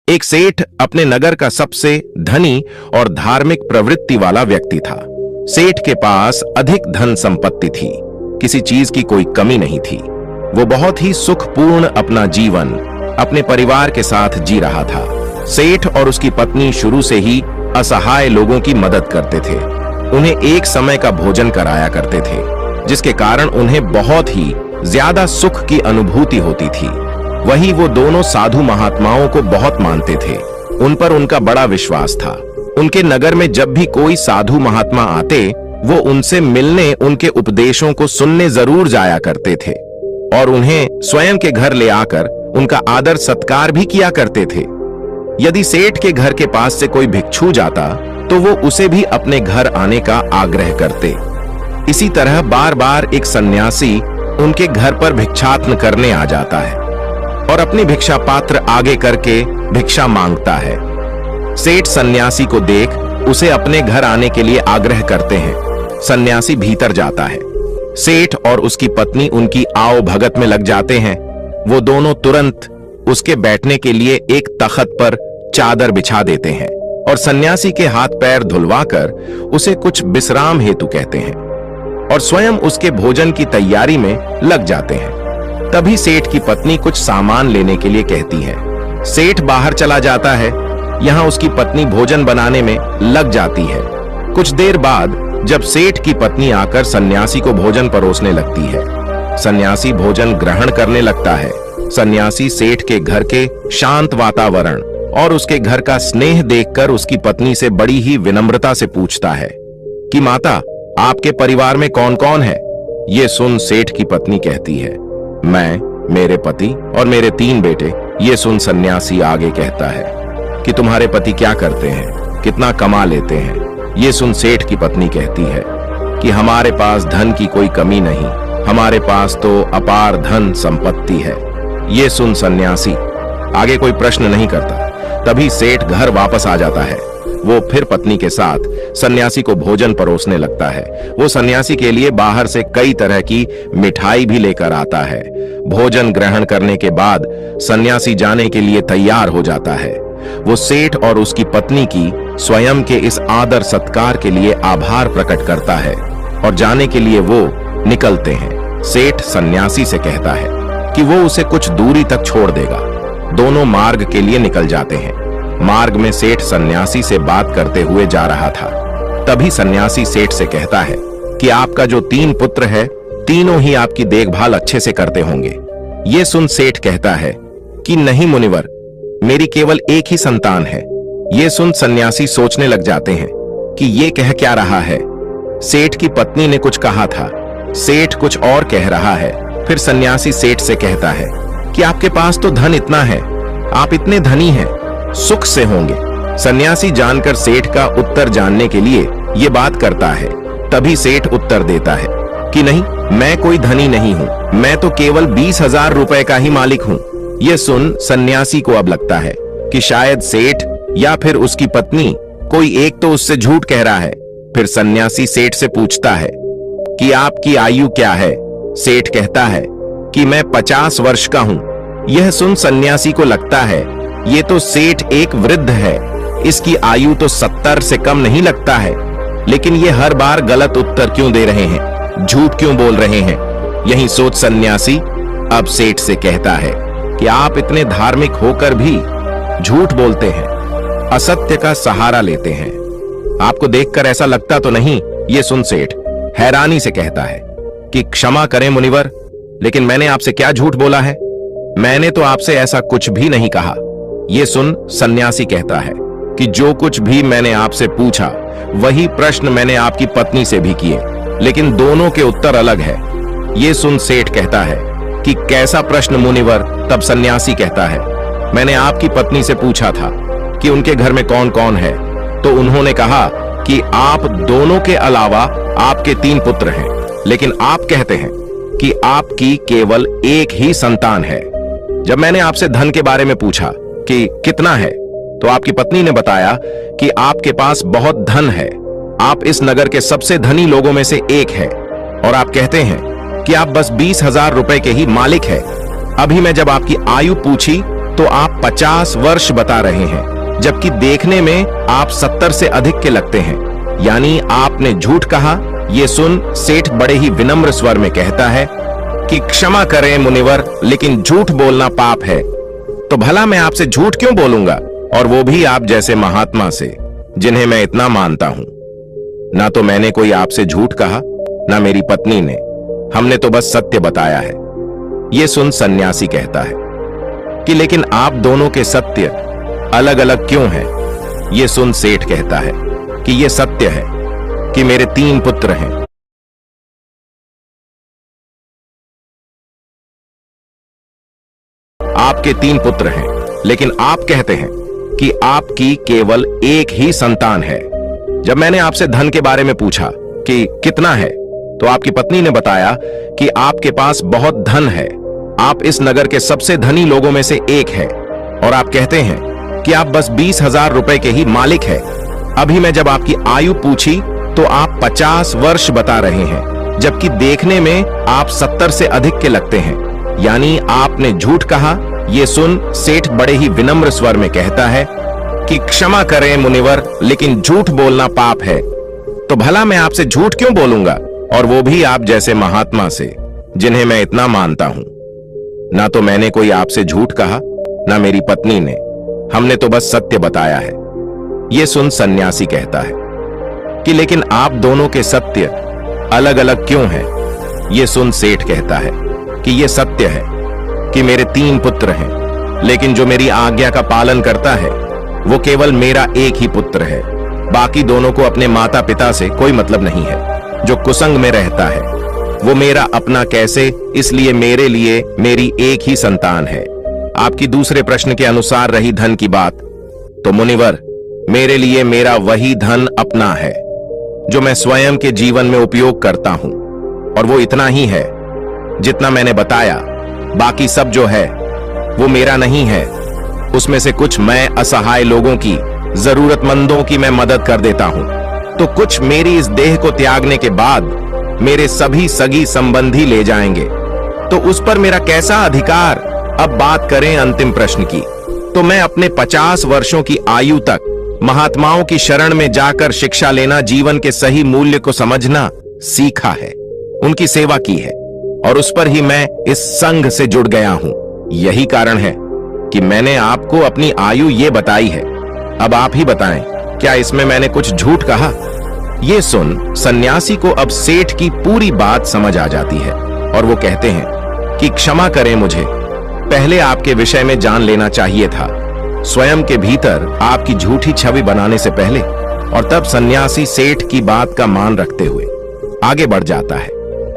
एक सेठ अपने नगर का सबसे धनी और धार्मिक प्रवृत्ति वाला व्यक्ति था। सेठ के पास अधिक धन संपत्ति थी, किसी चीज की कोई कमी नहीं थी। वो बहुत ही सुखपूर्ण अपना जीवन अपने परिवार के साथ जी रहा था। सेठ और उसकी पत्नी शुरू से ही असहाय लोगों की मदद करते थे, उन्हें एक समय का भोजन कराया करते थे, जिसके कारण उन्हें बहुत ही ज्यादा सुख की अनुभूति होती थी। वही वो दोनों साधु महात्माओं को बहुत मानते थे, उन पर उनका बड़ा विश्वास था। उनके नगर में जब भी कोई साधु महात्मा आते, वो उनसे मिलने, उनके उपदेशों को सुनने जरूर जाया करते थे और उन्हें स्वयं के घर ले आकर उनका आदर सत्कार भी किया करते थे। यदि सेठ के घर के पास से कोई भिक्षु जाता तो वो उसे भी अपने घर आने का आग्रह करते। इसी तरह बार बार एक सन्यासी उनके घर पर भिक्षाटन करने आ जाता है और अपनी भिक्षा पात्र आगे करके भिक्षा मांगता है। सेठ सन्यासी को देख उसे अपने घर आने के लिए आग्रह करते हैं। सन्यासी भीतर जाता है। सेठ और उसकी पत्नी उनकी आओ भगत में लग जाते हैं। वो दोनों तुरंत उसके बैठने के लिए एक तख्त पर चादर बिछा देते हैं और सन्यासी के हाथ पैर धुलवाकर उसे कुछ विश्राम हेतु कहते हैं और स्वयं उसके भोजन की तैयारी में लग जाते हैं। तभी सेठ की पत्नी कुछ सामान लेने के लिए कहती है। सेठ बाहर चला जाता है। यहाँ उसकी पत्नी भोजन बनाने में लग जाती है। कुछ देर बाद जब सेठ की पत्नी आकर सन्यासी को भोजन परोसने लगती है, सन्यासी भोजन ग्रहण करने लगता है। सन्यासी सेठ के घर के शांत वातावरण और उसके घर का स्नेह देखकर उसकी पत्नी से बड़ी ही विनम्रता से पूछता है कि माता, आपके परिवार में कौन कौन है? ये सुन सेठ की पत्नी कहती है, मैं, मेरे पति और मेरे 3 बेटे। ये सुन सन्यासी आगे कहता है कि तुम्हारे पति क्या करते हैं, कितना कमा लेते हैं? ये सुन सेठ की पत्नी कहती है कि हमारे पास धन की कोई कमी नहीं, हमारे पास तो अपार धन संपत्ति है। ये सुन सन्यासी आगे कोई प्रश्न नहीं करता। तभी सेठ घर वापस आ जाता है। वो फिर पत्नी के साथ सन्यासी को भोजन परोसने लगता है। वो सन्यासी के लिए बाहर से कई तरह की मिठाई भी लेकर आता है। भोजन ग्रहण करने के बाद सन्यासी जाने के लिए तैयार हो जाता है। वो सेठ और उसकी पत्नी की स्वयं के इस आदर सत्कार के लिए आभार प्रकट करता है और जाने के लिए वो निकलते हैं। सेठ सन्यासी से कहता है कि वो उसे कुछ दूरी तक छोड़ देगा। दोनों मार्ग के लिए निकल जाते हैं। मार्ग में सेठ सन्यासी से बात करते हुए जा रहा था। तभी सन्यासी सेठ से कहता है कि आपका जो 3 पुत्र है, तीनों ही आपकी देखभाल अच्छे से करते होंगे। ये सुन सेठ कहता है कि नहीं मुनिवर, मेरी केवल एक ही संतान है। ये सुन सन्यासी सोचने लग जाते हैं कि ये कह क्या रहा है। सेठ की पत्नी ने कुछ कहा था, सेठ कुछ और कह रहा है। फिर सन्यासी सेठ से कहता है कि आपके पास तो धन इतना है, आप इतने धनी हैं, सुख से होंगे। सन्यासी जानकर सेठ का उत्तर जानने के लिए ये बात करता है। तभी सेठ उत्तर देता है कि नहीं, मैं कोई धनी नहीं हूं, मैं तो केवल 20,000 रुपए का ही मालिक हूं। यह सुन सन्यासी को अब लगता है कि शायद सेठ या फिर उसकी पत्नी कोई एक तो उससे झूठ कह रहा है। फिर सन्यासी सेठ से पूछता है कि आपकी आयु क्या है? सेठ कहता है कि मैं 50 वर्ष का हूं। यह सुन सन्यासी को लगता है ये तो सेठ एक वृद्ध है, इसकी आयु तो 70 से कम नहीं लगता है। लेकिन ये हर बार गलत उत्तर क्यों दे रहे हैं, झूठ क्यों बोल रहे हैं? यही सोच सन्यासी अब सेठ से कहता है कि आप इतने धार्मिक होकर भी झूठ बोलते हैं, असत्य का सहारा लेते हैं। आपको देखकर ऐसा लगता तो नहीं? ये सुन सेठ हैरानी से कहता है कि क्षमा करें मुनिवर, लेकिन मैंने आपसे क्या झूठ बोला है? मैंने तो आपसे ऐसा कुछ भी नहीं कहा। ये सुन सन्यासी कहता है कि जो कुछ भी मैंने आपसे पूछा वही प्रश्न मैंने आपकी पत्नी से भी किए, लेकिन दोनों के उत्तर अलग है। ये सुन सेठ कहता है कि कैसा प्रश्न मुनिवर? तब सन्यासी कहता है, मैंने आपकी पत्नी से पूछा था कि उनके घर में कौन कौन है, तो उन्होंने कहा कि आप दोनों के अलावा आपके 3 पुत्र हैं, लेकिन आप कहते हैं कि आपकी केवल एक ही संतान है। जब मैंने आपसे धन के बारे में पूछा कि कितना है, तो आपकी पत्नी ने बताया कि आपके पास बहुत धन है, आप इस नगर के सबसे धनी लोगों में से एक हैं, और आप कहते हैं कि आप बस 20,000 रुपए के ही मालिक हैं। अभी मैं जब आपकी आयु पूछी तो आप 50 वर्ष बता रहे हैं, जबकि देखने में आप 70 से अधिक के लगते हैं। यानी आपने झूठ कहा। ये सुन सेठ बड़े ही विनम्र स्वर में कहता है कि क्षमा करें मुनिवर, लेकिन झूठ बोलना पाप है। तो भला मैं आपसे झूठ क्यों बोलूंगा, और वो भी आप जैसे महात्मा से, जिन्हें मैं इतना मानता हूं। ना तो मैंने कोई आपसे झूठ कहा, ना मेरी पत्नी ने। हमने तो बस सत्य बताया है। ये सुन सन्यासी कहता है कि लेकिन आप दोनों के सत्य अलग अलग क्यों हैं? ये सुन सेठ कहता है कि ये सत्य है कि मेरे 3 पुत्र हैं। आपके 3 पुत्र हैं, लेकिन आप कहते हैं कि आपकी केवल एक ही संतान है। जब मैंने आपसे धन के बारे में पूछा कि कितना है, तो आपकी पत्नी ने बताया कि आपके पास बहुत धन है। आप इस नगर के सबसे धनी लोगों में से एक है, और आप कहते हैं कि आप बस 20,000 रुपए के ही मालिक है। अभी मैं जब आपकी आयु पूछी तो आप 50 वर्ष बता रहे हैं, जबकि देखने में आप 70 से अधिक के लगते हैं। यानी आपने झूठ कहा। ये सुन सेठ बड़े ही विनम्र स्वर में कहता है कि क्षमा करें मुनिवर, लेकिन झूठ बोलना पाप है। तो भला मैं आपसे झूठ क्यों बोलूंगा, और वो भी आप जैसे महात्मा से, जिन्हें मैं इतना मानता हूं। ना तो मैंने कोई आपसे झूठ कहा, ना मेरी पत्नी ने। हमने तो बस सत्य बताया है। ये सुन सन्यासी कहता है कि लेकिन आप दोनों के सत्य अलग अलग क्यों हैं? ये सुन सेठ कहता है कि ये सत्य है कि मेरे 3 पुत्र हैं, लेकिन जो मेरी आज्ञा का पालन करता है वो केवल मेरा एक ही पुत्र है। बाकी दोनों को अपने माता पिता से कोई मतलब नहीं है। जो कुसंग में रहता है वो मेरा अपना कैसे, इसलिए मेरे लिए मेरी एक ही संतान है। आपकी दूसरे प्रश्न के अनुसार रही धन की बात, तो मुनिवर, मेरे लिए मेरा वही धन अपना है जो मैं स्वयं के जीवन में उपयोग करता हूं, और वो इतना ही है जितना मैंने बताया। बाकी सब जो है वो मेरा नहीं है। उसमें से कुछ मैं असहाय लोगों की, जरूरतमंदों की मैं मदद कर देता हूं, तो कुछ मेरी इस देह को त्यागने के बाद मेरे सभी सगी संबंधी ले जाएंगे। तो उस पर मेरा कैसा अधिकार? अब बात करें अंतिम प्रश्न की, तो मैं अपने 50 वर्षों की आयु तक महात्माओं की शरण में जाकर शिक्षा लेना, जीवन के सही मूल्य को समझना सीखा है, उनकी सेवा की है, और उस पर ही मैं इस संघ से जुड़ गया हूं। यही कारण है कि मैंने आपको अपनी आयु ये बताई है। अब आप ही बताएं, क्या इसमें मैंने कुछ झूठ कहा? ये सुन सन्यासी को अब सेठ की पूरी बात समझ आ जाती है, और वो कहते हैं कि क्षमा करें, मुझे पहले आपके विषय में जान लेना चाहिए था, स्वयं के भीतर आपकी झूठी छवि बनाने से पहले। और तब सन्यासी सेठ की बात का मान रखते हुए आगे बढ़ जाता है,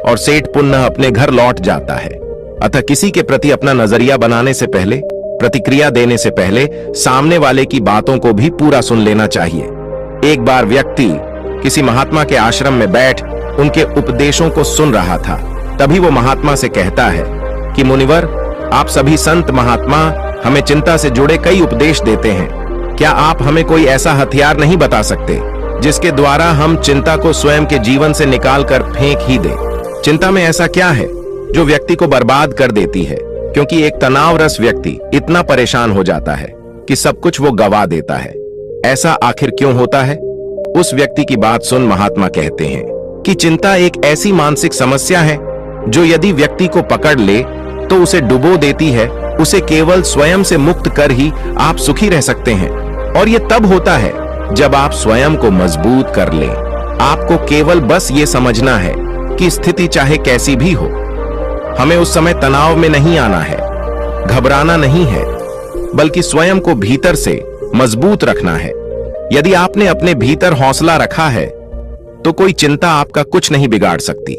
और सेठ पुनः अपने घर लौट जाता है। अतः किसी के प्रति अपना नजरिया बनाने से पहले, प्रतिक्रिया देने से पहले सामने वाले की बातों को भी पूरा सुन लेना चाहिए। एक बार व्यक्ति किसी महात्मा के आश्रम में बैठ उनके उपदेशों को सुन रहा था। तभी वो महात्मा से कहता है कि मुनिवर, आप सभी संत महात्मा हमें चिंता से जुड़े कई उपदेश देते हैं। क्या आप हमें कोई ऐसा हथियार नहीं बता सकते जिसके द्वारा हम चिंता को स्वयं के जीवन से निकाल कर फेंक ही दें? चिंता में ऐसा क्या है जो व्यक्ति को बर्बाद कर देती है? क्योंकि एक तनावरस व्यक्ति इतना परेशान हो जाता है कि सब कुछ वो गवा देता है। ऐसा आखिर क्यों होता है? उस व्यक्ति की बात सुन महात्मा कहते हैं कि चिंता एक ऐसी मानसिक समस्या है जो यदि व्यक्ति को पकड़ ले तो उसे डुबो देती है। उसे केवल स्वयं से मुक्त कर ही आप सुखी रह सकते हैं, और ये तब होता है जब आप स्वयं को मजबूत कर लें। आपको केवल बस ये समझना है कि स्थिति चाहे कैसी भी हो, हमें उस समय तनाव में नहीं आना है, घबराना नहीं है, बल्कि स्वयं को भीतर से मजबूत रखना है। यदि आपने अपने भीतर हौसला रखा है तो कोई चिंता आपका कुछ नहीं बिगाड़ सकती।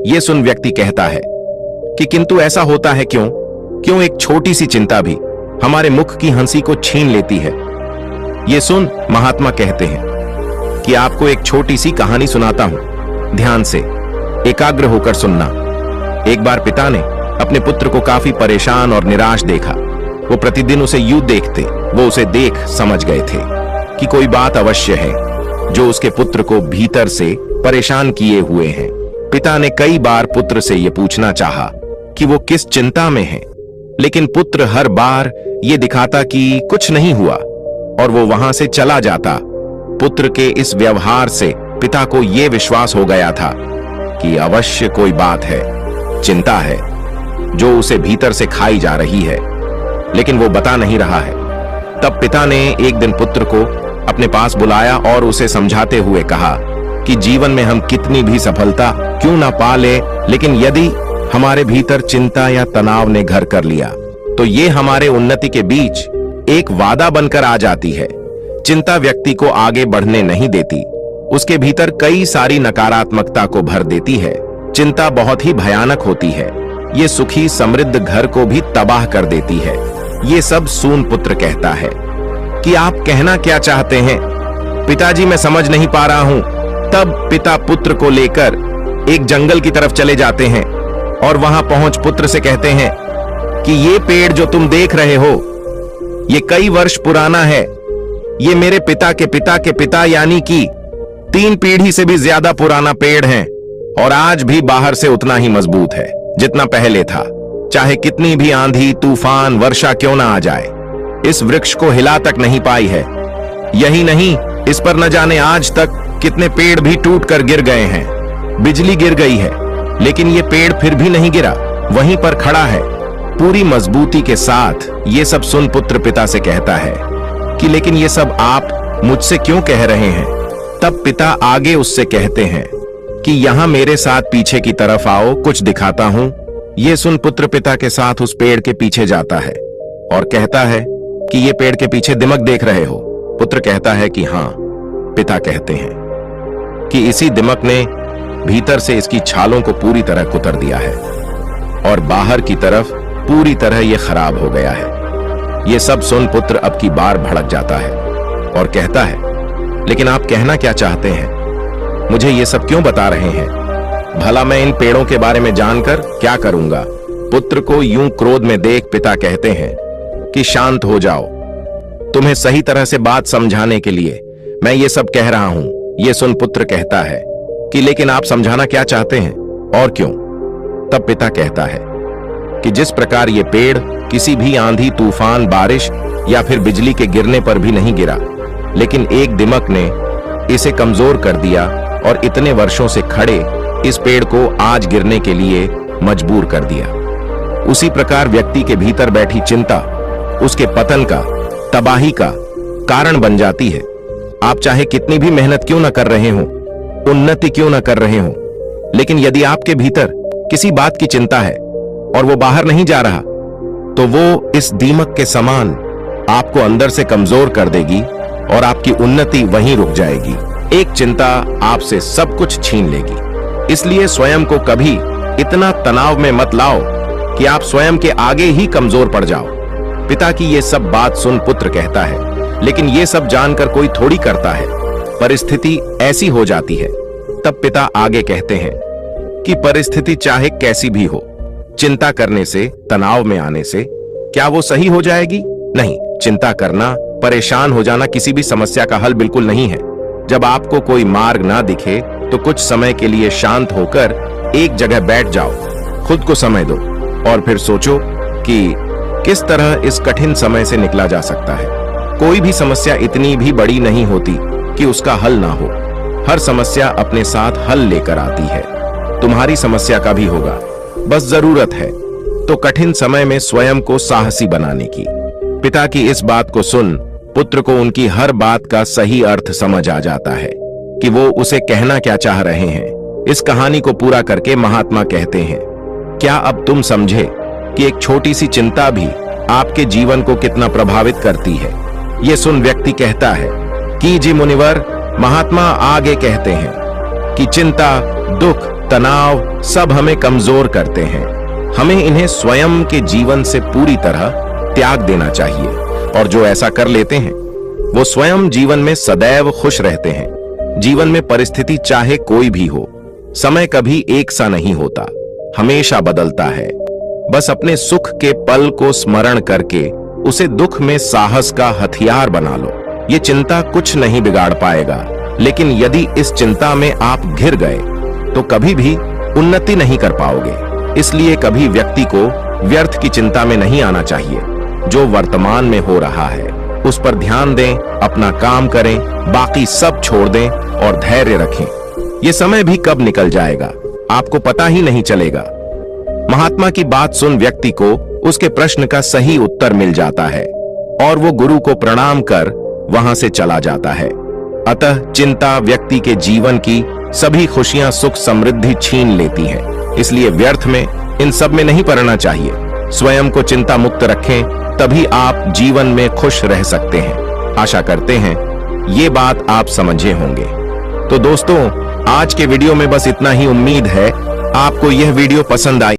यह सुन व्यक्ति कहता है कि किंतु ऐसा होता है क्यों? क्यों एक छोटी सी चिंता भी हमारे मुख की हंसी को छीन लेती है? ये सुन महात्मा कहते हैं कि आपको एक छोटी सी कहानी सुनाता हूं, ध्यान से एकाग्र होकर सुनना। एक बार पिता ने अपने पुत्र को काफी परेशान और निराश देखा। वो प्रतिदिन उसे यूं देखते, वो उसे देख समझ गए थे कि कोई बात अवश्य है जो उसके पुत्र को भीतर से परेशान किए हुए हैं। पिता ने कई बार पुत्र से यह पूछना चाहा कि वो किस चिंता में है, लेकिन पुत्र हर बार ये दिखाता कि कुछ नहीं हुआ और वो वहां से चला जाता। पुत्र के इस व्यवहार से पिता को यह विश्वास हो गया था कि अवश्य कोई बात है, चिंता है जो उसे भीतर से खाई जा रही है, लेकिन वो बता नहीं रहा है। तब पिता ने एक दिन पुत्र को अपने पास बुलाया और उसे समझाते हुए कहा कि जीवन में हम कितनी भी सफलता क्यों ना पा ले, लेकिन यदि हमारे भीतर चिंता या तनाव ने घर कर लिया तो ये हमारे उन्नति के बीच एक वादा बनकर आ जाती है। चिंता व्यक्ति को आगे बढ़ने नहीं देती, उसके भीतर कई सारी नकारात्मकता को भर देती है। चिंता बहुत ही भयानक होती है, ये सुखी समृद्ध घर को भी तबाह कर देती है। ये सब सून पुत्र कहता है कि आप कहना क्या चाहते हैं पिताजी, मैं समझ नहीं पा रहा हूं। तब पिता पुत्र को लेकर एक जंगल की तरफ चले जाते हैं और वहां पहुंच पुत्र से कहते हैं कि ये पेड़ जो तुम देख रहे हो ये कई वर्ष पुराना है। ये मेरे पिता के पिता यानी कि 3 पीढ़ी से भी ज्यादा पुराना पेड़ है और आज भी बाहर से उतना ही मजबूत है जितना पहले था। चाहे कितनी भी आंधी तूफान वर्षा क्यों ना आ जाए, इस वृक्ष को हिला तक नहीं पाई है। यही नहीं, इस पर न जाने आज तक कितने पेड़ भी टूट कर गिर गए हैं। बिजली गिर गई है लेकिन ये पेड़ फिर भी नहीं गिरा, वहीं पर खड़ा है पूरी मजबूती के साथ। ये सब सुन पुत्र पिता से कहता है कि लेकिन ये सब आप मुझसे क्यों कह रहे हैं। तब पिता आगे उससे कहते हैं कि यहां मेरे साथ पीछे की तरफ आओ, कुछ दिखाता हूं। ये सुन पुत्र पिता के साथ उस पेड़ के पीछे जाता है और कहता है कि ये पेड़ के पीछे दिमक देख रहे हो। पुत्र कहता है कि हां। पिता कहते हैं कि इसी दिमक ने भीतर से इसकी छालों को पूरी तरह कुतर दिया है और बाहर की तरफ पूरी तरह यह खराब हो गया है। यह सब सुन पुत्र अब की बार भड़क जाता है और कहता है लेकिन आप कहना क्या चाहते हैं, मुझे ये सब क्यों बता रहे हैं? भला मैं इन पेड़ों के बारे में जानकर क्या करूंगा? पुत्र को यूं क्रोध में देख पिता कहते हैं कि शांत हो जाओ, तुम्हें सही तरह से बात समझाने के लिए मैं ये सब कह रहा हूं। ये सुन पुत्र कहता है कि लेकिन आप समझाना क्या चाहते हैं और क्यों? तब पिता कहता है कि जिस प्रकार ये पेड़ किसी भी आंधी तूफान बारिश या फिर बिजली के गिरने पर भी नहीं गिरा, लेकिन एक दिमक ने इसे कमजोर कर दिया और इतने वर्षों से खड़े इस पेड़ को आज गिरने के लिए मजबूर कर दिया, उसी प्रकार व्यक्ति के भीतर बैठी चिंता उसके पतन का, तबाही का कारण बन जाती है। आप चाहे कितनी भी मेहनत क्यों ना कर रहे हो, उन्नति क्यों ना कर रहे हो, लेकिन यदि आपके भीतर किसी बात की चिंता है और वो बाहर नहीं जा रहा तो वो इस दीमक के समान आपको अंदर से कमजोर कर देगी और आपकी उन्नति वहीं रुक जाएगी। एक चिंता आपसे सब कुछ छीन लेगी। इसलिए स्वयं को कभी इतना तनाव में मत लाओ कि आप स्वयं के आगे ही कमजोर पड़ जाओ। पिता की ये सब बात सुन पुत्र कहता है लेकिन ये सब जानकर कोई थोड़ी करता है, परिस्थिति ऐसी हो जाती है। तब पिता आगे कहते हैं कि परिस्थिति चाहे कैसी भी हो, चिंता करने से, तनाव में आने से क्या वो सही हो जाएगी? नहीं, चिंता करना, परेशान हो जाना किसी भी समस्या का हल बिल्कुल नहीं है। जब आपको कोई मार्ग ना दिखे तो कुछ समय के लिए शांत होकर एक जगह बैठ जाओ, खुद को समय दो और फिर सोचो कि किस तरह इस कठिन समय से निकला जा सकता है। कोई भी समस्या इतनी भी बड़ी नहीं होती कि उसका हल ना हो। हर समस्या अपने साथ हल लेकर आती है। तुम्हारी समस्या का भी होगा, बस जरूरत है तो कठिन समय में स्वयं को साहसी बनाने की। पिता की इस बात को सुन पुत्र को उनकी हर बात का सही अर्थ समझ आ जाता है कि वो उसे कहना क्या चाह रहे हैं। इस कहानी को पूरा करके महात्मा कहते हैं, क्या अब तुम समझे कि एक छोटी सी चिंता भी आपके जीवन को कितना प्रभावित करती है? ये सुन व्यक्ति कहता है कि जी मुनिवर। महात्मा आगे कहते हैं कि चिंता, दुख, तनाव सब हमें कमजोर करते हैं। हमें इन्हें स्वयं के जीवन से पूरी तरह त्याग देना चाहिए और जो ऐसा कर लेते हैं वो स्वयं जीवन में सदैव खुश रहते हैं। जीवन में परिस्थिति चाहे कोई भी हो, समय कभी एक सा नहीं होता, हमेशा बदलता है। बस अपने सुख के पल को स्मरण करके उसे दुख में साहस का हथियार बना लो। ये चिंता कुछ नहीं बिगाड़ पाएगा, लेकिन यदि इस चिंता में आप घिर गए तो कभी भी उन्नति नहीं कर पाओगे। इसलिए कभी व्यक्ति को व्यर्थ की चिंता में नहीं आना चाहिए। जो वर्तमान में हो रहा है उस पर ध्यान दें, अपना काम करें, बाकी सब छोड़ दें और धैर्य रखें। ये समय भी कब निकल जाएगा आपको पता ही नहीं चलेगा। महात्मा की बात सुन व्यक्ति को उसके प्रश्न का सही उत्तर मिल जाता है और वो गुरु को प्रणाम कर वहां से चला जाता है। अतः चिंता व्यक्ति के जीवन की सभी खुशियां, सुख, समृद्धि छीन लेती है। इसलिए व्यर्थ में, इन सब में नहीं पड़ना चाहिए। स्वयं को चिंता मुक्त रखें, तभी आप जीवन में खुश रह सकते हैं। आशा करते हैं ये बात आप समझे होंगे। तो दोस्तों, आज के वीडियो में बस इतना ही। उम्मीद है आपको यह वीडियो पसंद आई।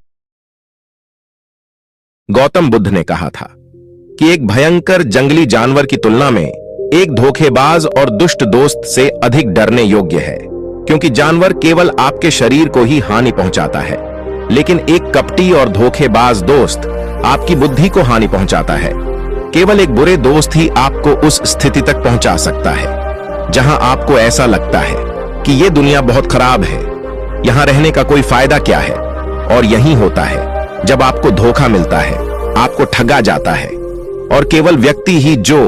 गौतम बुद्ध ने कहा था कि एक भयंकर जंगली जानवर की तुलना में एक धोखेबाज और दुष्ट दोस्त से अधिक डरने योग्य है, क्योंकि जानवर केवल आपके शरीर को ही हानि पहुंचाता है, लेकिन एक कपटी और धोखेबाज दोस्त आपकी बुद्धि को हानि पहुंचाता है। केवल एक बुरे दोस्त ही आपको उस स्थिति तक पहुंचा सकता है जहां आपको ऐसा लगता है कि यह दुनिया बहुत खराब है, यहां रहने का कोई फायदा क्या है। और यही होता है जब आपको धोखा मिलता है, आपको ठगा जाता है। और केवल व्यक्ति ही जो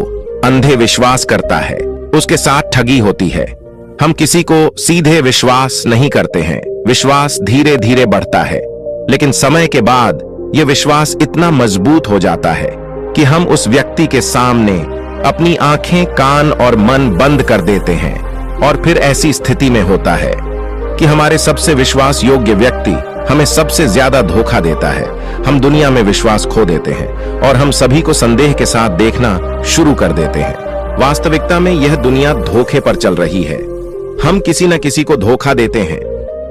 अंधे विश्वास करता है उसके साथ ठगी होती है। हम किसी को सीधे विश्वास नहीं करते हैं। विश्वास धीरे धीरे बढ़ता है, लेकिन समय के बाद यह विश्वास इतना मजबूत हो जाता है कि हम उस व्यक्ति के सामने अपनी आंखें, कान और मन बंद कर देते हैं। और फिर ऐसी स्थिति में होता है कि हमारे सबसे विश्वास योग्य व्यक्ति हमें सबसे ज्यादा धोखा देता है। हम दुनिया में विश्वास खो देते हैं और हम सभी को संदेह के साथ देखना शुरू कर देते हैं। वास्तविकता में यह दुनिया धोखे पर चल रही है। हम किसी न किसी को धोखा देते हैं,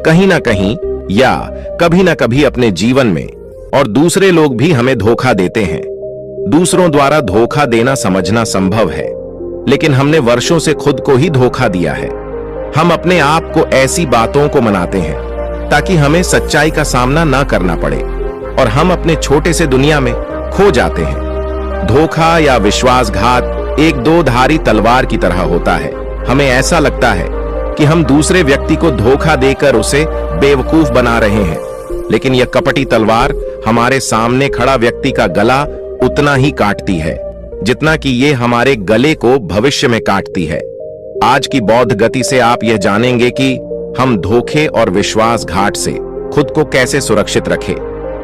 कहीं ना कहीं या कभी ना कभी अपने जीवन में, और दूसरे लोग भी हमें धोखा देते हैं। दूसरों द्वारा धोखा देना समझना संभव है, लेकिन हमने वर्षों से खुद को ही धोखा दिया है। हम अपने आप को ऐसी बातों को मनाते हैं ताकि हमें सच्चाई का सामना ना करना पड़े, और हम अपने छोटे से दुनिया में खो जाते हैं। धोखा या विश्वासघात एक दो धारी तलवार की तरह होता है। हमें ऐसा लगता है कि हम दूसरे व्यक्ति को धोखा देकर उसे बेवकूफ बना रहे हैं, लेकिन यह कपटी तलवार हमारे सामने खड़ा व्यक्ति का गला उतना ही काटती है जितना कि ये हमारे गले को भविष्य में काटती है। आज की बौद्ध गति से आप यह जानेंगे कि हम धोखे और विश्वासघात से खुद को कैसे सुरक्षित रखें,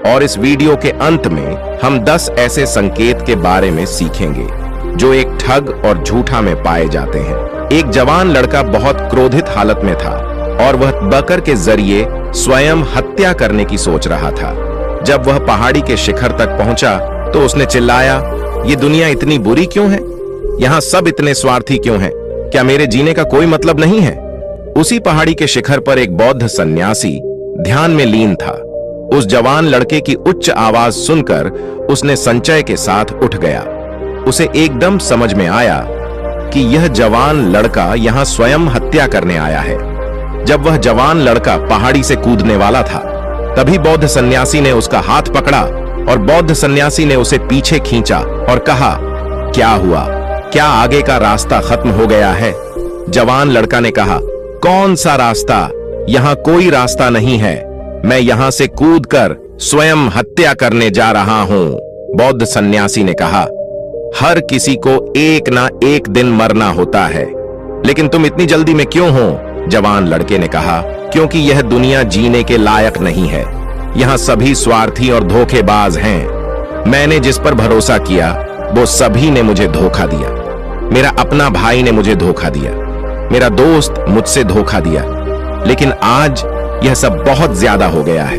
और इस वीडियो के अंत में हम 10 ऐसे संकेत के बारे में सीखेंगे जो एक ठग और झूठा में पाए जाते हैं। एक जवान लड़का बहुत क्रोधित हालत में था और वह बकर के जरिए स्वयं हत्या करने की सोच रहा था। जब वह पहाड़ी के शिखर तक पहुंचा तो उसने चिल्लाया, ये दुनिया इतनी बुरी क्यों है? यहाँ सब इतने स्वार्थी क्यों हैं? क्या मेरे जीने का कोई मतलब नहीं है? उसी पहाड़ी के शिखर पर एक बौद्ध सन्यासी ध्यान में लीन था। उस जवान लड़के की उच्च आवाज सुनकर उसने संचय के साथ उठ गया। उसे एकदम समझ में आया कि यह जवान लड़का यहाँ स्वयं हत्या करने आया है। जब वह जवान लड़का पहाड़ी से कूदने वाला था, तभी बौद्ध सन्यासी ने उसका हाथ पकड़ा और बौद्ध सन्यासी ने उसे पीछे खींचा और कहा, क्या हुआ? क्या आगे का रास्ता खत्म हो गया है? जवान लड़का ने कहा, कौन सा रास्ता? यहाँ कोई रास्ता नहीं है। मैं यहाँ से कूदकर स्वयं हत्या करने जा रहा हूँ। बौद्ध सन्यासी ने कहा, हर किसी को एक ना एक दिन मरना होता है, लेकिन तुम इतनी जल्दी में क्यों हो? जवान लड़के ने कहा, क्योंकि यह दुनिया जीने के लायक नहीं है। यहाँ सभी स्वार्थी और धोखेबाज हैं। मैंने जिस पर भरोसा किया वो सभी ने मुझे धोखा दिया। मेरा अपना भाई ने मुझे धोखा दिया, मेरा दोस्त मुझसे धोखा दिया, लेकिन आज यह सब बहुत ज्यादा हो गया है।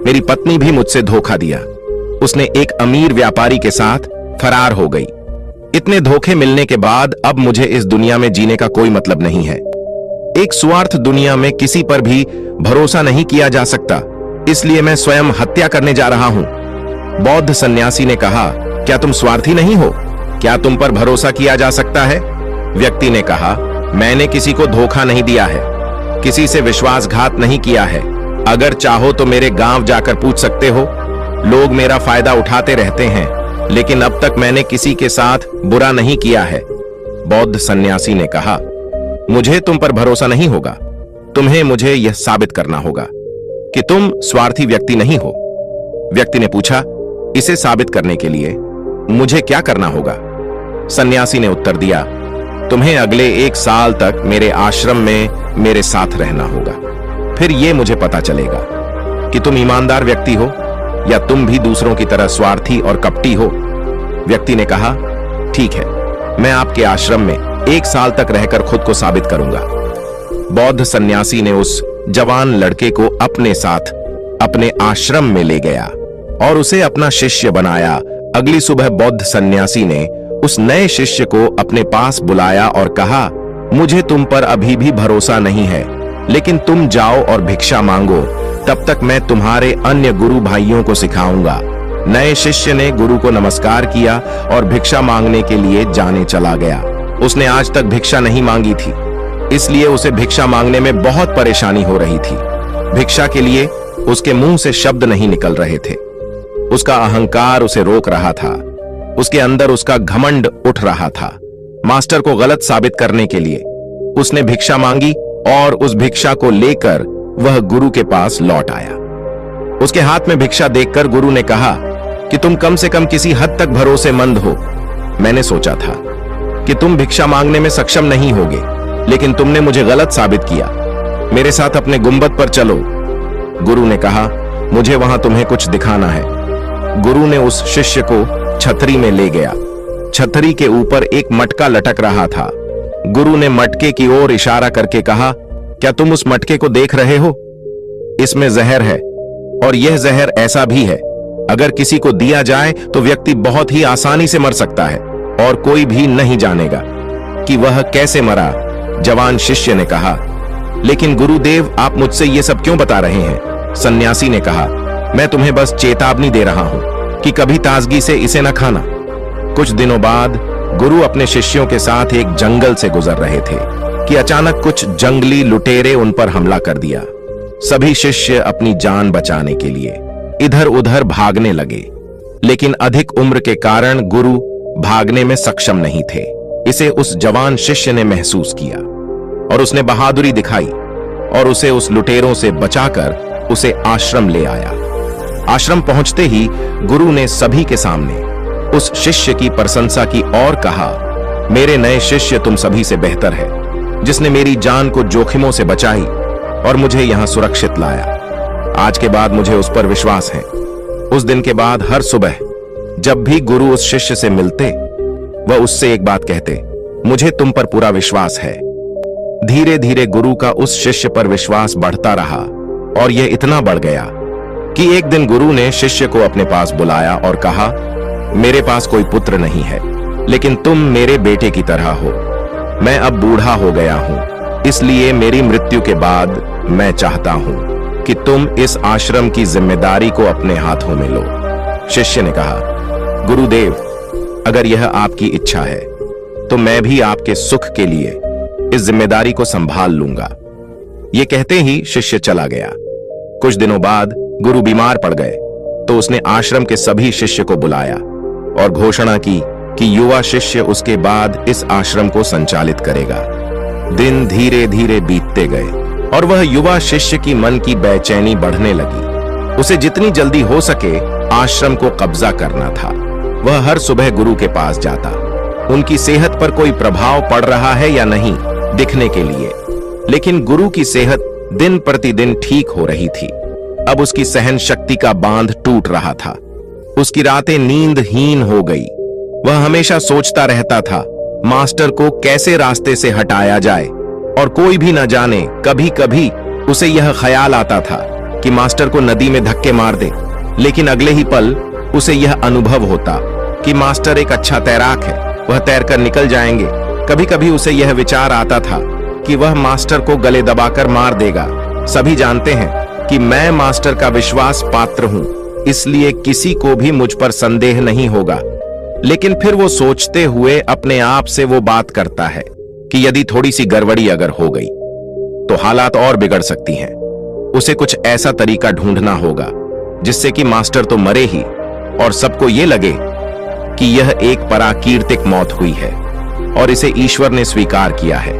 मेरी पत्नी भी मुझसे धोखा दिया। उसने एक अमीर व्यापारी के साथ फरार हो गई। इतने धोखे मिलने के बाद अब मुझे इस दुनिया में जीने का कोई मतलब नहीं है। एक स्वार्थ दुनिया में किसी पर भी भरोसा नहीं किया जा सकता, इसलिए मैं स्वयं हत्या करने जा रहा हूं। बौद्ध सन्यासी ने कहा, क्या तुम स्वार्थी नहीं हो? क्या तुम पर भरोसा किया जा सकता है? व्यक्ति ने कहा, मैंने किसी को धोखा नहीं दिया है, किसी से विश्वासघात नहीं किया है। अगर चाहो तो मेरे गांव जाकर पूछ सकते हो। लोग मेरा फायदा उठाते रहते हैं, लेकिन अब तक मैंने किसी के साथ बुरा नहीं किया है। बौद्ध सन्यासी ने कहा, मुझे तुम पर भरोसा नहीं होगा। तुम्हें मुझे यह साबित करना होगा कि तुम स्वार्थी व्यक्ति नहीं हो। व्यक्ति ने पूछा, इसे साबित करने के लिए मुझे क्या करना होगा? सन्यासी ने उत्तर दिया, तुम्हें अगले 1 साल तक मेरे आश्रम में मेरे साथ रहना होगा। फिर यह मुझे पता चलेगा कि तुम ईमानदार व्यक्ति हो या तुम भी दूसरों की तरह स्वार्थी और कपटी हो। व्यक्ति ने कहा, ठीक है, मैं आपके आश्रम में 1 साल तक रहकर खुद को साबित करूंगा। बौद्ध सन्यासी ने उस जवान लड़के को अपने साथ अपने आश्रम में ले गया और उसे अपना शिष्य बनाया। अगली सुबह बौद्ध सन्यासी ने उस नए शिष्य को अपने पास बुलाया और कहा, मुझे तुम पर अभी भी भरोसा नहीं है, लेकिन तुम जाओ और भिक्षा मांगो, तब तक मैं तुम्हारे अन्य गुरु भाइयों को सिखाऊंगा। नए शिष्य ने गुरु को नमस्कार किया और भिक्षा मांगने के लिए जाने चला गया। उसने आज तक भिक्षा नहीं मांगी थी, इसलिए उसे भिक्षा मांगने में बहुत परेशानी हो रही थी। भिक्षा के लिए उसके मुंह से शब्द नहीं निकल रहे थे। उसका अहंकार उसे रोक रहा था। उसके अंदर उसका घमंड उठ रहा था। मास्टर को गलत साबित करने के लिए उसने भिक्षा मांगी और उस भिक्षा को लेकर वह गुरु के पास लौट आया। उसके हाथ में भिक्षा देखकर गुरु ने कहा कि तुम कम से कम किसी हद तक भरोसेमंद हो। मैंने सोचा था कि तुम भिक्षा मांगने में सक्षम नहीं होगे, लेकिन तुमने मुझे गलत साबित किया। मेरे साथ अपने गुंबद पर चलो। गुरु ने कहा, मुझे वहां तुम्हें कुछ दिखाना है। गुरु ने उस शिष्य को छतरी में ले गया। छतरी के ऊपर एक मटका लटक रहा था। गुरु ने मटके की ओर इशारा करके कहा, क्या तुम उस मटके को देख रहे हो? इसमें जहर है और यह जहर ऐसा भी है, अगर किसी को दिया जाए तो व्यक्ति बहुत ही आसानी से मर सकता है और कोई भी नहीं जानेगा कि वह कैसे मरा। जवान शिष्य ने कहा, लेकिन गुरुदेव, आप मुझसे यह सब क्यों बता रहे हैं? सन्यासी ने कहा, मैं तुम्हें बस चेतावनी दे रहा हूं कि कभी ताजगी से इसे न खाना। कुछ दिनों बाद गुरु अपने शिष्यों के साथ एक जंगल से गुजर रहे थे कि अचानक कुछ जंगली लुटेरे उन पर हमला कर दिया। सभी शिष्य अपनी जान बचाने के लिए इधर उधर भागने लगे, लेकिन अधिक उम्र के कारण गुरु भागने में सक्षम नहीं थे। इसे उस जवान शिष्य ने महसूस किया और उसने बहादुरी दिखाई और उसे उस लुटेरों से बचाकर उसे आश्रम ले आया। आश्रम पहुंचते ही गुरु ने सभी के सामने उस शिष्य की प्रशंसा की और कहा, मेरे नए शिष्य तुम सभी से बेहतर है, जिसने मेरी जान को जोखिमों से बचाई और मुझे यहां सुरक्षित लाया। आज के बाद मुझे उस पर विश्वास है। उस दिन के बाद हर सुबह जब भी गुरु उस शिष्य से मिलते, वह उससे एक बात कहते, मुझे तुम पर पूरा विश्वास है। धीरे धीरे गुरु का उस शिष्य पर विश्वास बढ़ता रहा और यह इतना बढ़ गया कि एक दिन गुरु ने शिष्य को अपने पास बुलाया और कहा, मेरे पास कोई पुत्र नहीं है, लेकिन तुम मेरे बेटे की तरह हो। मैं अब बूढ़ा हो गया हूं, इसलिए मेरी मृत्यु के बाद मैं चाहता हूं कि तुम इस आश्रम की जिम्मेदारी को अपने हाथों में लो। शिष्य ने कहा, गुरुदेव, अगर यह आपकी इच्छा है तो मैं भी आपके सुख के लिए इस जिम्मेदारी को संभाल लूंगा। यह कहते ही शिष्य चला गया। कुछ दिनों बाद गुरु बीमार पड़ गए तो उसने आश्रम के सभी शिष्य को बुलाया और घोषणा की कि युवा शिष्य उसके बाद इस आश्रम को संचालित करेगा। दिन धीरे धीरे बीतते गए और वह युवा शिष्य की मन की बेचैनी बढ़ने लगी। उसे जितनी जल्दी हो सके आश्रम को कब्जा करना था। वह हर सुबह गुरु के पास जाता, उनकी सेहत पर कोई प्रभाव पड़ रहा है या नहीं दिखने के लिए, लेकिन गुरु की सेहत दिन प्रतिदिन ठीक हो रही थी। अब उसकी सहन शक्ति का बांध टूट रहा था। उसकी रातें नींदहीन हो गई। वह हमेशा सोचता रहता था, मास्टर को कैसे रास्ते से हटाया जाए, और कोई भी न जाने, कभी कभी उसे यह ख्याल आता था कि मास्टर को नदी में धक्के मार दे, लेकिन अगले ही पल उसे यह अनुभव होता कि मास्टर एक अच्छा तैराक है, वह तैरकर निकल जाएंगे। कभी कभी उसे यह विचार आता था कि वह मास्टर को गले दबाकर मार देगा। सभी जानते हैं कि मैं मास्टर का विश्वास पात्र हूं, इसलिए किसी को भी मुझ पर संदेह नहीं होगा। लेकिन फिर वो सोचते हुए अपने आप से वो बात करता है कि यदि थोड़ी सी गड़बड़ी अगर हो गई तो हालात और बिगड़ सकती हैं। उसे कुछ ऐसा तरीका ढूंढना होगा जिससे कि मास्टर तो मरे ही और सबको ये लगे कि यह एक पराकीर्तिक मौत हुई है और इसे ईश्वर ने स्वीकार किया है।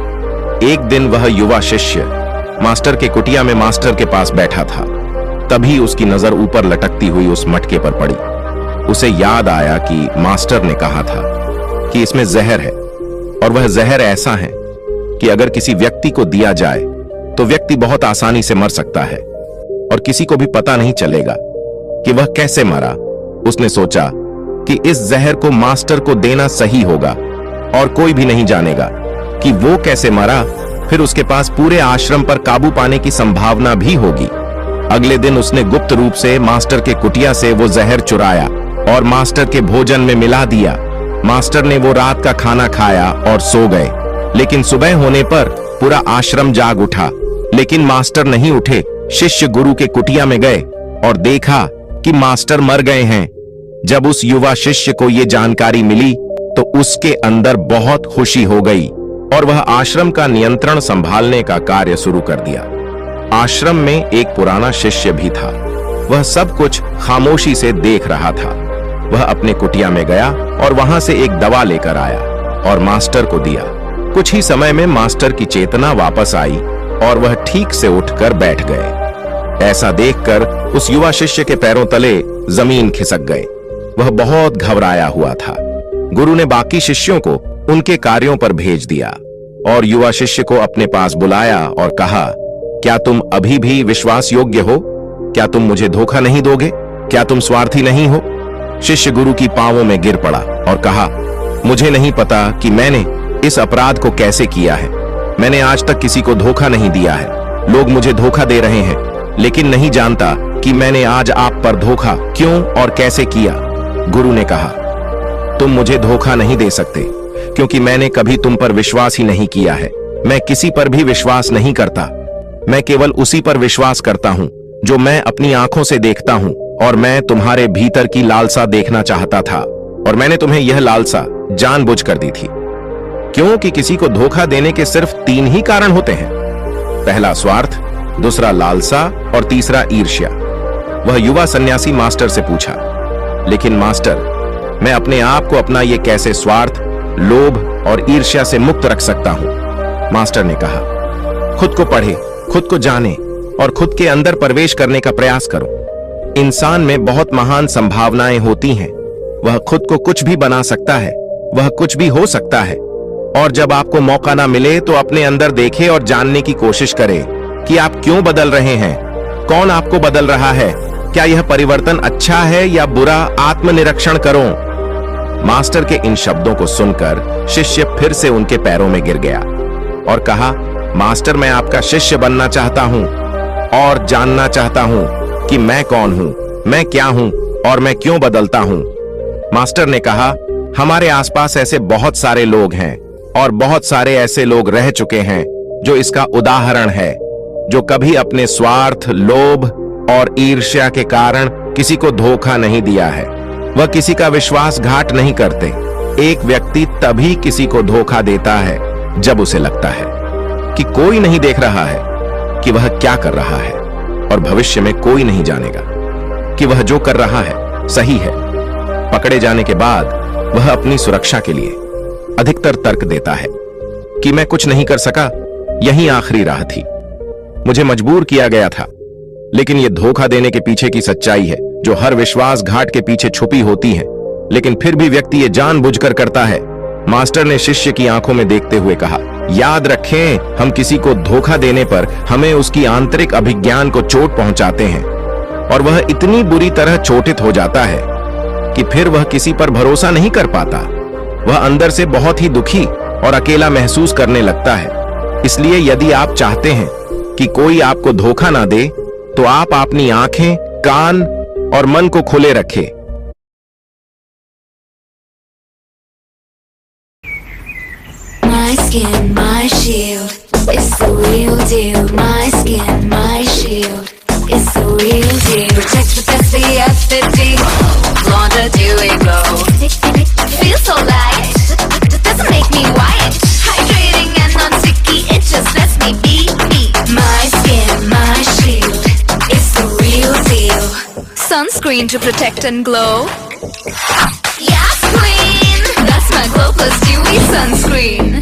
एक दिन वह युवा शिष्य मास्टर के कुटिया में मास्टर के पास बैठा था। तभी उसकी नजर ऊपर लटकती हुई उस मटके पर पड़ी। उसे याद आया कि मास्टर ने कहा था कि इसमें जहर है, और वह जहर ऐसा है कि अगर किसी व्यक्ति को दिया जाए तो व्यक्ति बहुत आसानी से मर सकता है और किसी को भी पता नहीं चलेगा कि वह कैसे मरा। उसने सोचा कि इस जहर को मास्टर को देना सही होगा और कोई भी नहीं जानेगा कि वो कैसे मरा। फिर उसके पास पूरे आश्रम पर काबू पाने की संभावना भी होगी। अगले दिन उसने गुप्त रूप से मास्टर के कुटिया से वो जहर चुराया और मास्टर के भोजन में मिला दिया। मास्टर ने वो रात का खाना खाया और सो गए, लेकिन सुबह होने पर पूरा आश्रम जाग उठा, लेकिन मास्टर नहीं उठे। शिष्य गुरु के कुटिया में गए और देखा कि मास्टर मर गए हैं। जब उस युवा शिष्य को ये जानकारी मिली तो उसके अंदर बहुत खुशी हो गई और वह आश्रम का नियंत्रण संभालने का कार्य शुरू कर दिया। आश्रम में एक पुराना शिष्य भी था। वह सब कुछ खामोशी से देख रहा था। वह अपने कुटिया में गया और वहां से एक दवा लेकर आया और मास्टर को दिया। कुछ ही समय में मास्टर की चेतना वापस आई और वह ठीक से उठकर बैठ गए। ऐसा देखकर उस युवा शिष्य के पैरों तले जमीन खिसक गए। वह बहुत घबराया हुआ था। गुरु ने बाकी शिष्यों को उनके कार्यों पर भेज दिया और युवा शिष्य को अपने पास बुलाया और कहा, क्या तुम अभी भी विश्वास योग्य हो? क्या तुम मुझे धोखा नहीं दोगे? क्या तुम स्वार्थी नहीं हो? शिष्य गुरु की पांवों में गिर पड़ा और कहा, मुझे नहीं पता कि मैंने इस अपराध को कैसे किया है। मैंने आज तक किसी को धोखा नहीं दिया है। लोग मुझे धोखा दे रहे हैं, लेकिन नहीं जानता कि मैंने आज आप पर धोखा क्यों और कैसे किया। गुरु ने कहा, तुम मुझे धोखा नहीं दे सकते क्योंकि मैंने कभी तुम पर विश्वास ही नहीं किया है। मैं किसी पर भी विश्वास नहीं करता। मैं केवल उसी पर विश्वास करता हूं जो मैं अपनी आंखों से देखता हूं, और मैं तुम्हारे भीतर की लालसा देखना चाहता था और मैंने तुम्हें यह लालसा जानबूझकर दी थी। क्योंकि किसी को धोखा देने के सिर्फ 3 ही कारण होते हैं। पहला स्वार्थ, दूसरा लालसा और तीसरा ईर्ष्या। वह युवा सन्यासी मास्टर से पूछा, लेकिन मास्टर, मैं अपने आप को अपना ये कैसे स्वार्थ, लोभ और ईर्ष्या से मुक्त रख सकता हूं? मास्टर ने कहा, खुद को पढ़े, खुद को जाने और खुद के अंदर प्रवेश करने का प्रयास करो। इंसान में बहुत महान संभावनाएं होती हैं। वह खुद को कुछ भी बना सकता है, वह कुछ भी हो सकता है। और जब आपको मौका ना मिले तो अपने अंदर देखें और जानने की कोशिश करें कि आप क्यों बदल रहे हैं, कौन आपको बदल रहा है, क्या यह परिवर्तन अच्छा है या बुरा। आत्मनिरीक्षण करो। मास्टर के इन शब्दों को सुनकर शिष्य फिर से उनके पैरों में गिर गया और कहा, मास्टर, मैं आपका शिष्य बनना चाहता हूं और जानना चाहता हूं कि मैं कौन हूं, मैं क्या हूं और मैं क्यों बदलता हूं। मास्टर ने कहा, हमारे आसपास ऐसे बहुत सारे लोग हैं और बहुत सारे ऐसे लोग रह चुके हैं जो इसका उदाहरण है, जो कभी अपने स्वार्थ, लोभ और ईर्ष्या के कारण किसी को धोखा नहीं दिया है। वह किसी का विश्वासघात नहीं करते। एक व्यक्ति तभी किसी को धोखा देता है जब उसे लगता है कि कोई नहीं देख रहा है कि वह क्या कर रहा है, और भविष्य में कोई नहीं जानेगा कि वह जो कर रहा है सही है। पकड़े जाने के बाद वह अपनी सुरक्षा के लिए अधिकतर तर्क देता है कि मैं कुछ नहीं कर सका, यही आखिरी राह थी, मुझे मजबूर किया गया था। लेकिन यह धोखा देने के पीछे की सच्चाई है जो हर विश्वासघात के पीछे छुपी होती है, लेकिन फिर भी व्यक्ति ये जानबूझकर करता है। मास्टर ने शिष्य की आंखों में देखते हुए कहा, याद रखें, हम किसी को धोखा देने पर हमें उसकी आंतरिक अभिज्ञान को चोट पहुंचाते हैं और वह इतनी बुरी तरह चोटित हो जाता है कि फिर वह किसी पर भरोसा नहीं कर पाता। वह अंदर से बहुत ही दुखी और अकेला महसूस करने लगता है। इसलिए यदि आप चाहते हैं कि कोई आपको धोखा ना दे तो आप अपनी आंखें, कान और मन को खुले रखें। My skin, my shield, it's the real deal. My skin, my shield, it's the real deal. Protect with SPF 50, blonde a dewy glow. Feels so light, doesn't make me white. Hydrating and non-sticky, it just lets me be me. My skin, my shield, it's the real deal. Sunscreen to protect and glow. Yes, queen, that's my Glow Plus Dewy sunscreen.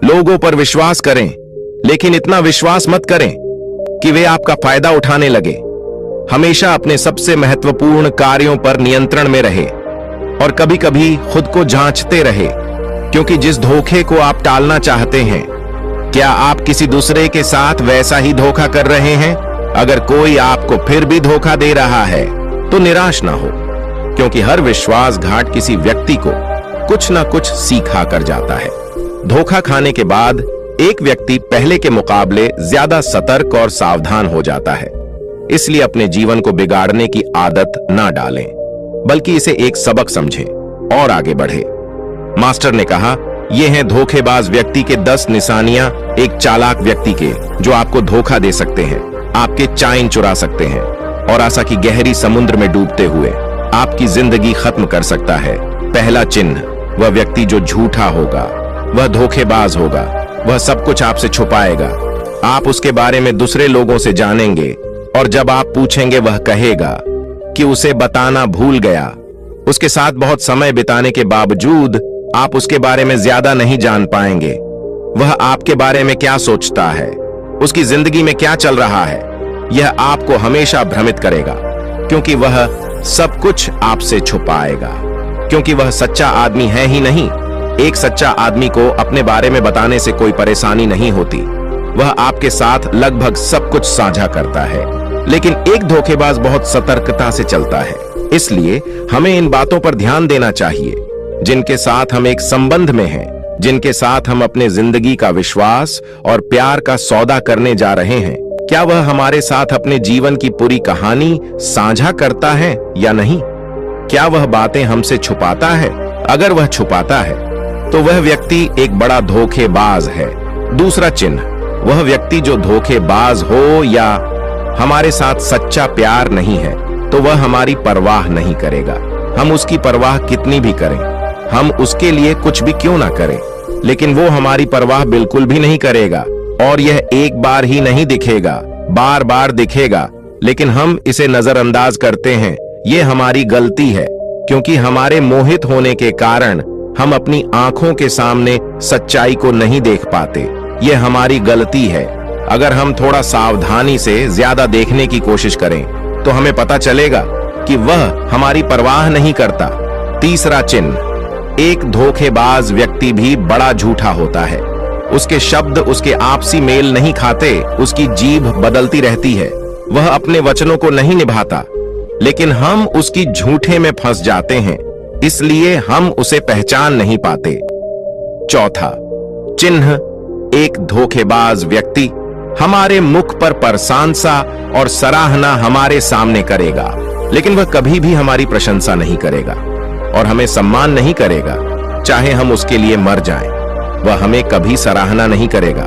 लोगों पर विश्वास करें, लेकिन इतना विश्वास मत करें कि वे आपका फायदा उठाने लगे। हमेशा अपने सबसे महत्वपूर्ण कार्यों पर नियंत्रण में रहे और कभी कभी खुद को जांचते रहे, क्योंकि जिस धोखे को आप टालना चाहते हैं, क्या आप किसी दूसरे के साथ वैसा ही धोखा कर रहे हैं? अगर कोई आपको फिर भी धोखा दे रहा है तो निराश ना हो, क्योंकि हर विश्वासघात किसी व्यक्ति को कुछ ना कुछ सिखा कर जाता है। धोखा खाने के बाद एक व्यक्ति पहले के मुकाबले ज्यादा सतर्क और सावधान हो जाता है। इसलिए अपने जीवन को बिगाड़ने की आदत ना डालें, बल्कि इसे एक सबक समझें और आगे बढ़े। मास्टर ने कहा, ये हैं धोखेबाज व्यक्ति के 10 निशानियां एक चालाक व्यक्ति के, जो आपको धोखा दे सकते हैं, आपके चैन चुरा सकते हैं और आशा की गहरी समुद्र में डूबते हुए आपकी जिंदगी खत्म कर सकता है। पहला चिन्ह, वह व्यक्ति जो झूठा होगा, वह धोखेबाज होगा, वह सब कुछ आपसे छुपाएगा। आप उसके बारे में दूसरे लोगों से जानेंगे और जब आप पूछेंगे वह कहेगा कि उसे बताना भूल गया। उसके साथ बहुत समय बिताने के बावजूद आप उसके बारे में ज्यादा नहीं जान पाएंगे। वह आपके बारे में क्या सोचता है, उसकी जिंदगी में क्या चल रहा है, यह आपको हमेशा भ्रमित करेगा, क्योंकि वह सब कुछ आपसे छुपाएगा, क्योंकि वह सच्चा आदमी है ही नहीं। एक सच्चा आदमी को अपने बारे में बताने से कोई परेशानी नहीं होती। वह आपके साथ लगभग सब कुछ साझा करता है, लेकिन एक धोखेबाज बहुत सतर्कता से चलता है। इसलिए हमें इन बातों पर ध्यान देना चाहिए, जिनके साथ हम एक संबंध में हैं, जिनके साथ हम अपने जिंदगी का विश्वास और प्यार का सौदा करने जा रहे हैं। क्या वह हमारे साथ अपने जीवन की पूरी कहानी साझा करता है या नहीं? क्या वह बातें हमसे छुपाता है? अगर वह छुपाता है तो वह व्यक्ति एक बड़ा धोखेबाज है। दूसरा चिन्ह, वह व्यक्ति जो धोखेबाज हो या हमारे साथ सच्चा प्यार नहीं है, तो वह हमारी परवाह नहीं करेगा। हम उसकी परवाह कितनी भी करें, हम उसके लिए कुछ भी क्यों ना करें, लेकिन वो हमारी परवाह बिल्कुल भी नहीं करेगा। और यह एक बार ही नहीं दिखेगा, बार बार दिखेगा, लेकिन हम इसे नजरअंदाज करते हैं। ये हमारी गलती है, क्योंकि हमारे मोहित होने के कारण हम अपनी आंखों के सामने सच्चाई को नहीं देख पाते। यह हमारी गलती है। अगर हम थोड़ा सावधानी से ज्यादा देखने की कोशिश करें तो हमें पता चलेगा कि वह हमारी परवाह नहीं करता। तीसरा चिन्ह, एक धोखेबाज व्यक्ति भी बड़ा झूठा होता है। उसके शब्द उसके आपसी मेल नहीं खाते, उसकी जीभ बदलती रहती है, वह अपने वचनों को नहीं निभाता, लेकिन हम उसकी झूठे में फंस जाते हैं, इसलिए हम उसे पहचान नहीं पाते। चौथा चिन्ह, एक धोखेबाज व्यक्ति हमारे मुख पर प्रशंसा और सराहना हमारे सामने करेगा, लेकिन वह कभी भी हमारी प्रशंसा नहीं करेगा और हमें सम्मान नहीं करेगा, चाहे हम उसके लिए मर जाएं। वह हमें कभी सराहना नहीं करेगा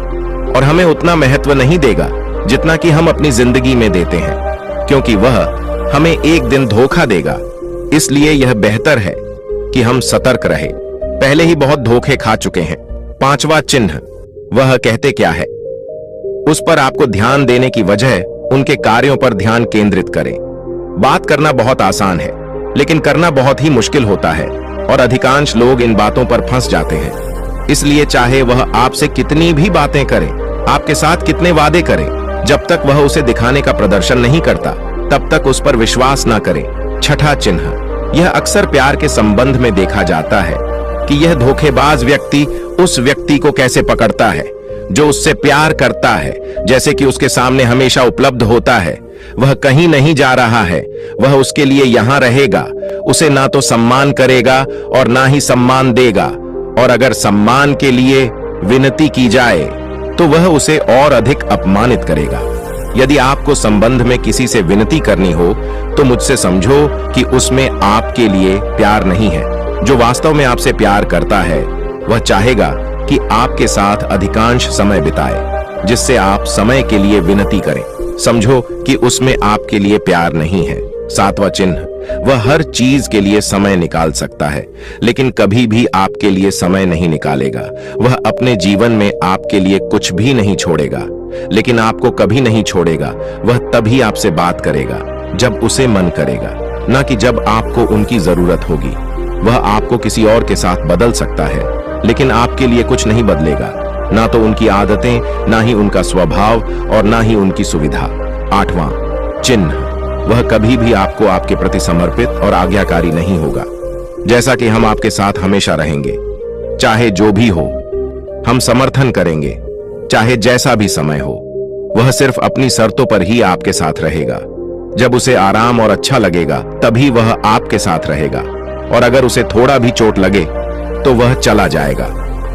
और हमें उतना महत्व नहीं देगा जितना कि हम अपनी जिंदगी में देते हैं, क्योंकि वह हमें एक दिन धोखा देगा। इसलिए यह बेहतर है कि हम सतर्क रहे, पहले ही बहुत धोखे खा चुके हैं। पांचवा चिन्ह, वह कहते क्या है, उस पर आपको ध्यान देने की वजह उनके कार्यों पर ध्यान केंद्रित करें। बात करना बहुत आसान है, लेकिन करना बहुत ही मुश्किल होता है और अधिकांश लोग इन बातों पर फंस जाते हैं। इसलिए चाहे वह आपसे कितनी भी बातें करे, आपके साथ कितने वादे करे, जब तक वह उसे दिखाने का प्रदर्शन नहीं करता, तब तक उस पर विश्वास ना करें। छठा चिन्ह, यह अक्सर प्यार के संबंध में देखा जाता है कि यह धोखेबाज व्यक्ति उस व्यक्ति को कैसे पकड़ता है जो उससे प्यार करता है, जैसे कि उसके सामने हमेशा उपलब्ध होता है। वह कहीं नहीं जा रहा है, वह उसके लिए यहां रहेगा, उसे ना तो सम्मान करेगा और ना ही सम्मान देगा, और अगर सम्मान के लिए विनती की जाए तो वह उसे और अधिक अपमानित करेगा। यदि आपको संबंध में किसी से विनती करनी हो तो मुझसे समझो कि उसमें आपके लिए प्यार नहीं है। जो वास्तव में आपसे प्यार करता है वह चाहेगा कि आपके साथ अधिकांश समय बिताए, जिससे आप समय के लिए विनती करें। समझो कि उसमें आपके लिए प्यार नहीं है। सातवां चिन्ह, वह हर चीज के लिए समय निकाल सकता है, लेकिन कभी भी आपके लिए समय नहीं निकालेगा। वह अपने जीवन में आपके लिए कुछ भी नहीं छोड़ेगा, लेकिन आपको कभी नहीं छोड़ेगा। वह तभी आपसे बात करेगा जब उसे मन करेगा, न कि जब आपको उनकी जरूरत होगी। वह आपको किसी और के साथ बदल सकता है, लेकिन आपके लिए कुछ नहीं बदलेगा। ना तो उनकी आदतें, ना ही उनका स्वभाव और ना ही उनकी सुविधा। 8वां चिन्ह, वह कभी भी आपको आपके प्रति समर्पित और आज्ञाकारी नहीं होगा। जैसा कि हम आपके साथ हमेशा रहेंगे, चाहे जो भी हो, हम समर्थन करेंगे, चाहे जैसा भी समय हो। वह सिर्फ अपनी शर्तों पर ही आपके साथ रहेगा। जब उसे आराम और अच्छा लगेगा तभी वह आपके साथ रहेगा, और अगर उसे थोड़ा भी चोट लगे तो वह चला जाएगा,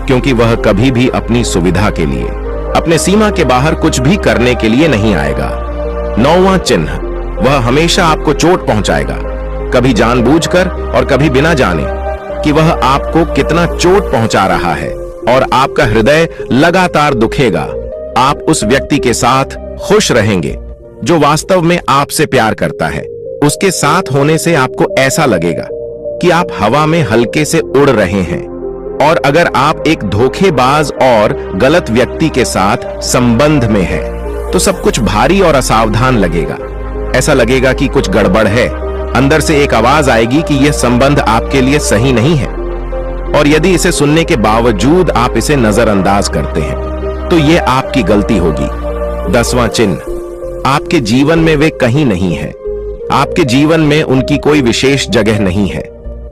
क्योंकि वह कभी भी अपनी सुविधा के लिए, अपने सीमा के बाहर कुछ भी करने के लिए नहीं आएगा। 9वां चिन्ह, वह हमेशा आपको चोट पहुंचाएगा, कभी जानबूझकर और कभी बिना जाने कि वह आपको कितना चोट पहुंचा रहा है, और आपका हृदय लगातार दुखेगा। आप उस व्यक्ति के साथ खुश रहेंगे जो वास्तव में आपसे प्यार करता है। उसके साथ होने से आपको ऐसा लगेगा कि आप हवा में हल्के से उड़ रहे हैं। और अगर आप एक धोखेबाज और गलत व्यक्ति के साथ संबंध में हैं, तो सब कुछ भारी और असावधान लगेगा। ऐसा लगेगा कि कुछ गड़बड़ है। अंदर से एक आवाज आएगी कि यह संबंध आपके लिए सही नहीं है। और यदि इसे सुनने के बावजूद आप इसे नजरअंदाज करते हैं, तो यह आपकी गलती होगी। 10वां चिन्ह, आपके जीवन में वे कहीं नहीं है। आपके जीवन में उनकी कोई विशेष जगह नहीं है।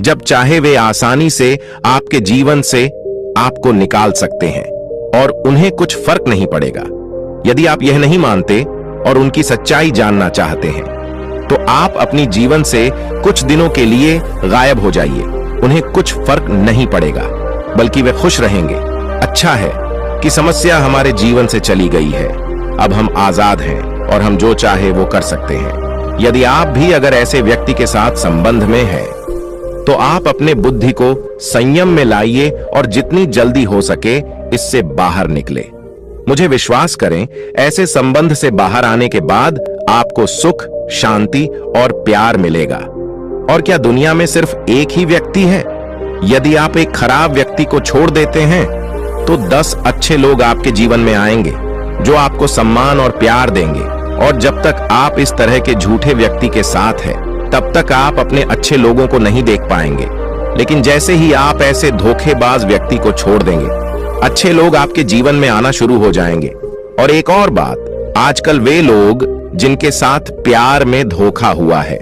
जब चाहे वे आसानी से आपके जीवन से आपको निकाल सकते हैं, और उन्हें कुछ फर्क नहीं पड़ेगा। यदि आप यह नहीं मानते और उनकी सच्चाई जानना चाहते हैं, तो आप अपनी जीवन से कुछ दिनों के लिए गायब हो जाइए। उन्हें कुछ फर्क नहीं पड़ेगा, बल्कि वे खुश रहेंगे। अच्छा है कि समस्या हमारे जीवन से चली गई है। अब हम आजाद हैं और हम जो चाहे वो कर सकते हैं। यदि आप भी अगर ऐसे व्यक्ति के साथ संबंध में हैं, तो आप अपने बुद्धि को संयम में लाइए और जितनी जल्दी हो सके इससे बाहर निकले। मुझे विश्वास करें, ऐसे संबंध से बाहर आने के बाद आपको सुख, शांति और प्यार मिलेगा। और क्या दुनिया में सिर्फ एक ही व्यक्ति है? यदि आप एक खराब व्यक्ति को छोड़ देते हैं, तो 10 अच्छे लोग आपके जीवन में आएंगे जो आपको सम्मान और प्यार देंगे। और जब तक आप इस तरह के झूठे व्यक्ति के साथ हैं, तब तक आप अपने अच्छे लोगों को नहीं देख पाएंगे। लेकिन जैसे ही आप ऐसे धोखेबाज व्यक्ति को छोड़ देंगे, अच्छे लोग आपके जीवन में आना शुरू हो जाएंगे। और एक और बात, आजकल वे लोग जिनके साथ प्यार में धोखा हुआ है,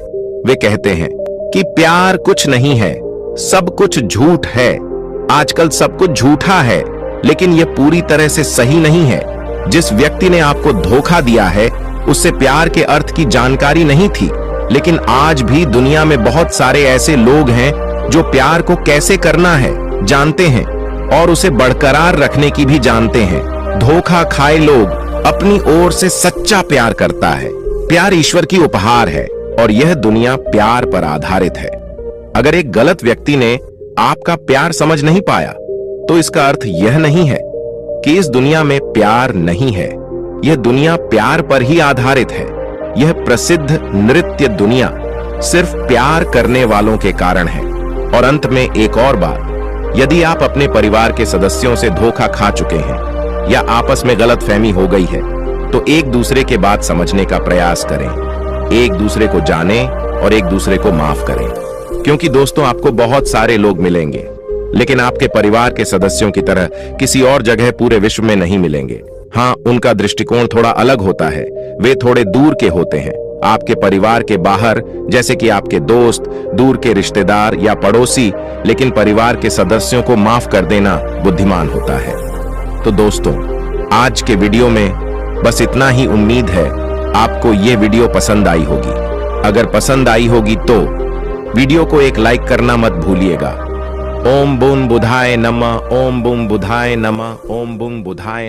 वे कहते हैं कि प्यार कुछ नहीं है, सब कुछ झूठ है। आजकल सब कुछ झूठा है, लेकिन यह पूरी तरह से सही नहीं है। जिस व्यक्ति ने आपको धोखा दिया है, उससे प्यार के अर्थ की जानकारी नहीं थी। लेकिन आज भी दुनिया में बहुत सारे ऐसे लोग हैं जो प्यार को कैसे करना है जानते हैं, और उसे बरकरार रखने की भी जानते हैं। धोखा खाए लोग अपनी ओर से सच्चा प्यार करता है। प्यार ईश्वर की उपहार है, और यह दुनिया प्यार पर आधारित है। अगर एक गलत व्यक्ति ने आपका प्यार समझ नहीं पाया, तो इसका अर्थ यह नहीं है कि इस दुनिया में प्यार नहीं है। यह दुनिया प्यार पर ही आधारित है। यह प्रसिद्ध नृत्य दुनिया सिर्फ प्यार करने वालों के कारण है। और अंत में एक और बात, यदि आप अपने परिवार के सदस्यों से धोखा खा चुके हैं या आपस में गलतफहमी हो गई है, तो एक दूसरे के बात समझने का प्रयास करें। एक दूसरे को जानें और एक दूसरे को माफ करें। क्योंकि दोस्तों, आपको बहुत सारे लोग मिलेंगे, लेकिन आपके परिवार के सदस्यों की तरह किसी और जगह पूरे विश्व में नहीं मिलेंगे। हाँ, उनका दृष्टिकोण थोड़ा अलग होता है। वे थोड़े दूर के होते हैं, आपके परिवार के बाहर, जैसे कि आपके दोस्त, दूर के रिश्तेदार या पड़ोसी। लेकिन परिवार के सदस्यों को माफ कर देना बुद्धिमान होता है। तो दोस्तों, आज के वीडियो में बस इतना ही। उम्मीद है आपको ये वीडियो पसंद आई होगी। अगर पसंद आई होगी तो वीडियो को एक लाइक करना मत भूलिएगा। ओम बुम बुधाय नमः, ओम बुम बुधाय नमः, ओम बुम बुधाय